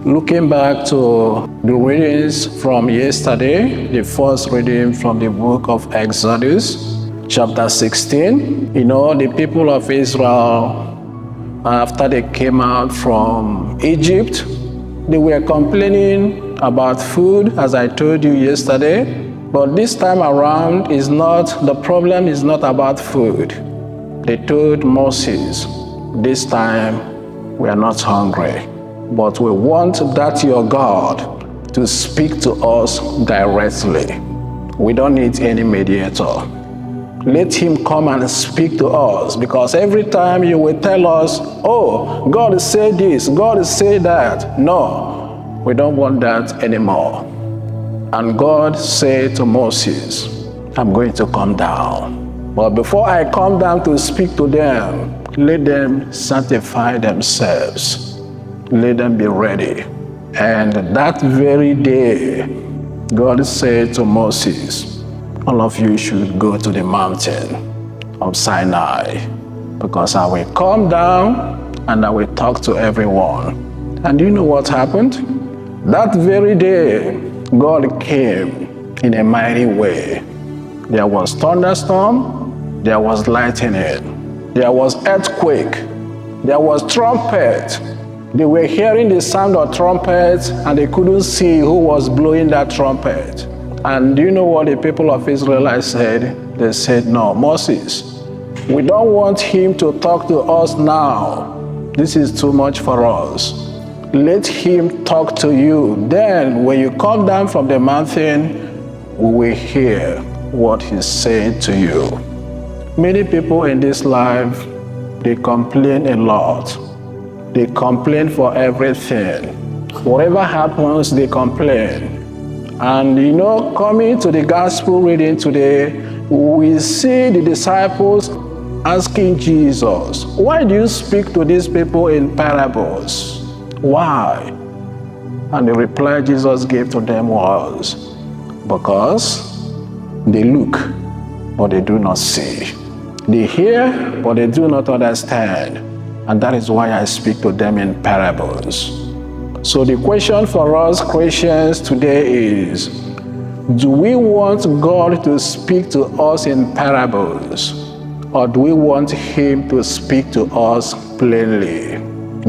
Looking back to the readings from yesterday, the first reading from the book of Exodus, chapter 16, the people of Israel, after they came out from Egypt, they were complaining about food, as I told you yesterday. But this time around, the problem is not about food. They told Moses, this time we are not hungry, but we want that your God to speak to us directly. We don't need any mediator. Let him come and speak to us, because every time you will tell us, oh, God said this, God said that. No, we don't want that anymore. And God said to Moses, I'm going to come down. But before I come down to speak to them, let them sanctify themselves. Let them be ready. And that very day, God said to Moses, all of you should go to the mountain of Sinai, because I will come down and I will talk to everyone. And do you know what happened? That very day, God came in a mighty way. There was thunderstorm, there was lightning, there was earthquake, there was trumpet. They were hearing the sound of trumpets and they couldn't see who was blowing that trumpet. And do you know what the people of Israel said? They said, no, Moses, we don't want him to talk to us now. This is too much for us. Let him talk to you. Then when you come down from the mountain, we will hear what he's saying to you. Many people in this life, they complain a lot. They complain for everything. Whatever happens, they complain. And coming to the gospel reading today, we see the disciples asking Jesus, why do you speak to these people in parables? Why? And the reply Jesus gave to them was, because they look, but they do not see. They hear, but they do not understand. And that is why I speak to them in parables. So the question for us Christians today is, do we want God to speak to us in parables, or do we want him to speak to us plainly?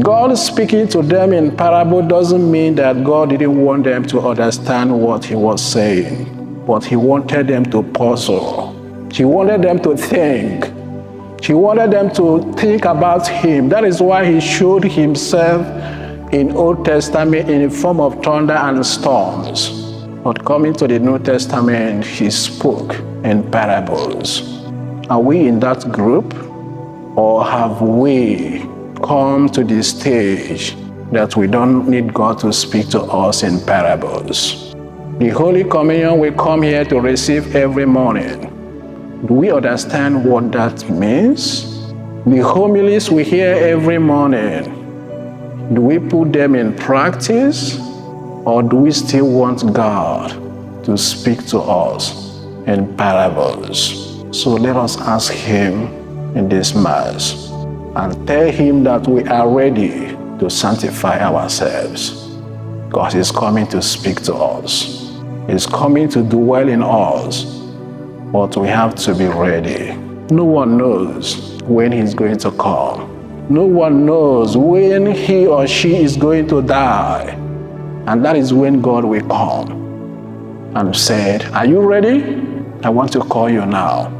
God speaking to them in parable doesn't mean that God didn't want them to understand what he was saying, but he wanted them to puzzle. He wanted them to think. He wanted them to think about him. That is why he showed himself in Old Testament in the form of thunder and storms. But coming to the New Testament, he spoke in parables. Are we in that group, or have we come to the stage that we don't need God to speak to us in parables? The Holy Communion we come here to receive every morning. Do we understand what that means? The homilies we hear every morning, do we put them in practice, or do we still want God to speak to us in parables? So let us ask him in this Mass and tell him that we are ready to sanctify ourselves, because he's coming to speak to us. He's coming to dwell in us, but we have to be ready. No one knows when he's going to come. No one knows when he or she is going to die. And that is when God will come and said, are you ready? I want to call you now.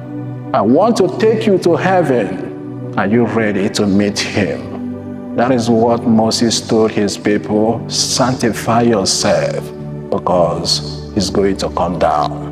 I want to take you to heaven. Are you ready to meet him? That is what Moses told his people, sanctify yourself, because he's going to come down.